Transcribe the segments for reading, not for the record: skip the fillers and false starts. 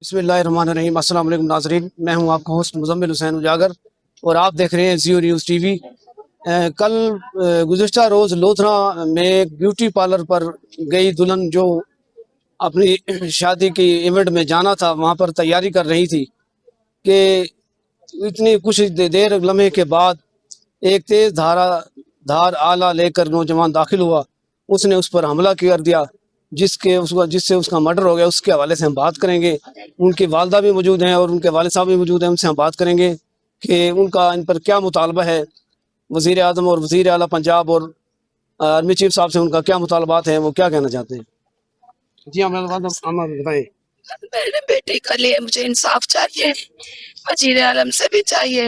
बिस्मिल्लाहिर्रहमानिर्रहीम। अस्सलाम वालेकुम नाज़रीन, मैं हूं आपका होस्ट मुज़म्मिल हुसैन उजागर और आप देख रहे हैं जियो न्यूज़ टीवी। कल गुज़िश्ता रोज़ लोधरा में एक ब्यूटी पार्लर पर गई दुल्हन जो अपनी शादी की इवेंट में जाना था, वहां पर तैयारी कर रही थी कि इतनी कुछ देर लम्हे के बाद एक तेज धार आला लेकर नौजवान दाखिल हुआ। उसने उस पर हमला कर दिया, जिससे उसका मर्डर हो गया। उसके हवाले से हम बात करेंगे। उनकी वालदा भी मौजूद हैं और उनके वालिद साहब भी मौजूद हैं। उनसे हम बात करेंगे कि उनका इन पर क्या मुतालबा है। वज़ीर आज़म और वज़ीर आला पंजाब और आर्मी चीफ साहब से उनका क्या मुतालबात हैं, वो क्या कहना चाहते हैं। जी हम बताएं। मेरे बेटे के लिए मुझे इंसाफ चाहिए, वज़ीर आलम से भी चाहिए,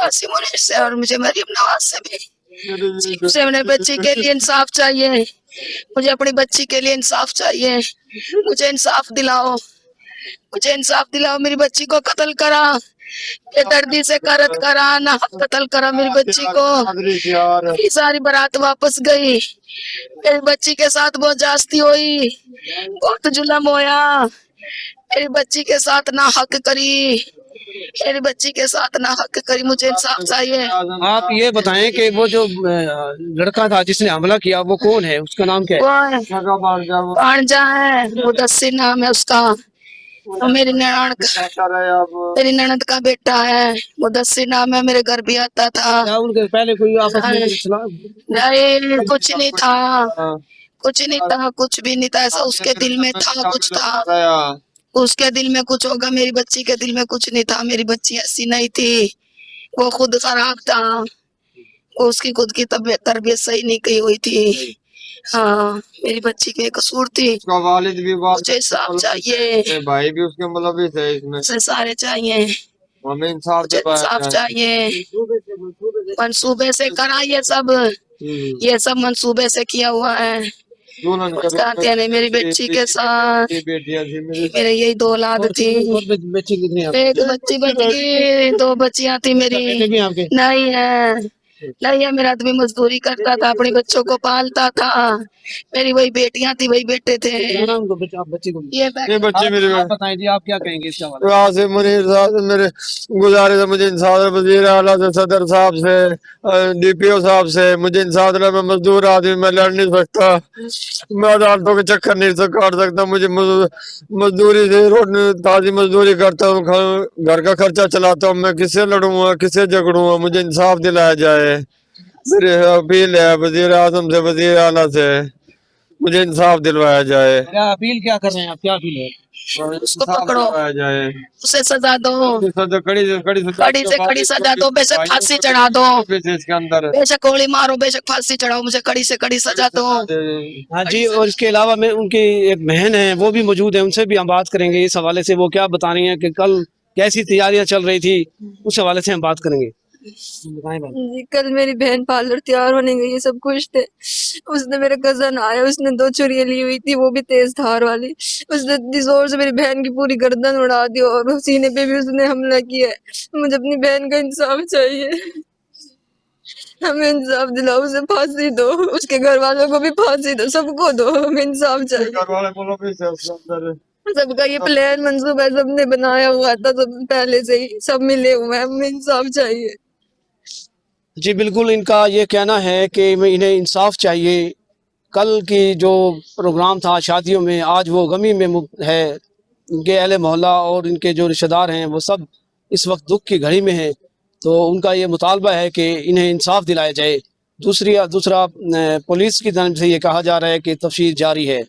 आसिम मुनीर से, और मुझे मरियम नवाज से भी। मुझे अपने बच्ची के लिए इंसाफ चाहिए, मुझे अपनी बच्ची के लिए इंसाफ चाहिए। मुझे इंसाफ दिलाओ, मुझे इंसाफ दिलाओ। मेरी बच्ची को कत्ल करा, बेदर्दी से करा ना, कत्ल करा मेरी बच्ची को। मेरी सारी बारात वापस गई, मेरी बच्ची के साथ बहुत जास्ती हुई, बहुत जुल्म होया। मेरी बच्ची के साथ ना हक करी, मेरी बच्ची के साथ ना हक करी। मुझे इंसाफ चाहिए। आप ये बताएं कि वो जो लड़का था जिसने हमला किया, वो कौन है, उसका नाम क्या है। भांजा है, मुदस्सिर नाम है उसका। और मेरी ननद का बेटा है, मुदस्सिर नाम है। मेरे घर भी आता था। उनके पहले कोई आपस में नहीं, कुछ नहीं था, कुछ नहीं था, कुछ भी नहीं था। ऐसा उसके दिल में था, कुछ था उसके दिल में, कुछ होगा। मेरी बच्ची के दिल में कुछ नहीं था। मेरी बच्ची ऐसी नहीं थी, वो खुद खराब था, उसकी खुद की तरबियत सही नहीं की हुई थी। हाँ, मेरी बच्ची के कसूर थी। उसका वालिद भी मुझे इंसाफ चाहिए, भाई भी उसके मतलब भी थे इसमें। सारे चाहिए, हमें इंसाफ चाहिए। मंसूबे से करा ये सब मंसूबे से किया हुआ है। नहीं, मेरी बच्ची के साथ मेरे यही 2 औलाद थी। एक बच्ची बच गई, 2 बच्चियां थी मेरी। नहीं है, नहीं है। मेरा आदमी मजदूरी करता था, अपने बच्चों को पालता था। मेरी वही बेटियां थी, वही बेटे थे। ये बच्चे मेरे। आप बताएं जी, आप क्या कहेंगे इसके हवाले से। आसिम मुनीर साहब से मेरे गुजारिश है, मुझे इंसाफ, वजीर आला से, सदर साहब से, डीपीओ साहब से मुझे इंसाफ दिला। मैं मजदूर आदमी, मैं लड़ नहीं सकता, मैं अदालतों के चक्कर नहीं से काट सकता। मुझे मजदूरी से ताजी मजदूरी करता हूँ, घर का खर्चा चलाता हूँ। मैं किससे लड़ूंगा, किससे झगड़ूंगा। मुझे इंसाफ दिलाया जाए। मेरी अपील है वजीर आजम से, वजीर आला से, मुझे इंसाफ दिलवाया जाए। क्या अपील क्या कर रहे हैं आप, क्या अपील है। उसको पकड़ो, जाए, उसे सजा दो, कड़ी से कड़ी सजा दो, बेशक फांसी चढ़ा दो, इसके अंदर बेशक गोली मारो, बेशक फांसी चढ़ाओ, मुझे कड़ी से कड़ी सजा दो। हाँ जी, और इसके अलावा मैं उनकी एक बहन है, वो भी मौजूद है, उनसे भी हम बात करेंगे इस हवाले से। वो क्या बता रही हैं कि कल कैसी तैयारियां चल रही थी, उस हवाले से हम बात करेंगे। जी, कल मेरी बहन पार्लर तैयार होने गई, सब खुश थे। उसने मेरा कजन आया, उसने 2 छुरियां ली हुई थी, वो भी तेज धार वाली। उसने जोर से मेरी बहन की पूरी गर्दन उड़ा दी और सीने पे भी उसने हमला किया है। मुझे अपनी बहन का इंसाफ चाहिए, हमें इंसाफ दिलाओ, उसे फांसी दो, उसके घर वालों को भी फांसी दो, सबको दो, हमें इंसाफ चाहिए। सबका ये प्लान मंसूबा सबने बनाया हुआ था, सब पहले से ही सब मिले हुए हैं, हमें इंसाफ चाहिए। जी बिल्कुल, इनका ये कहना है कि इन्हें इंसाफ चाहिए। कल की जो प्रोग्राम था शादियों में, आज वो गमी में है। इनके अहले मोहल्ला और इनके जो रिश्तेदार हैं वो सब इस वक्त दुख की घड़ी में हैं। तो उनका ये मुतालबा है कि इन्हें इंसाफ दिलाया जाए। दूसरा पुलिस की तरफ से ये कहा जा रहा है कि तफ्तीश जारी है।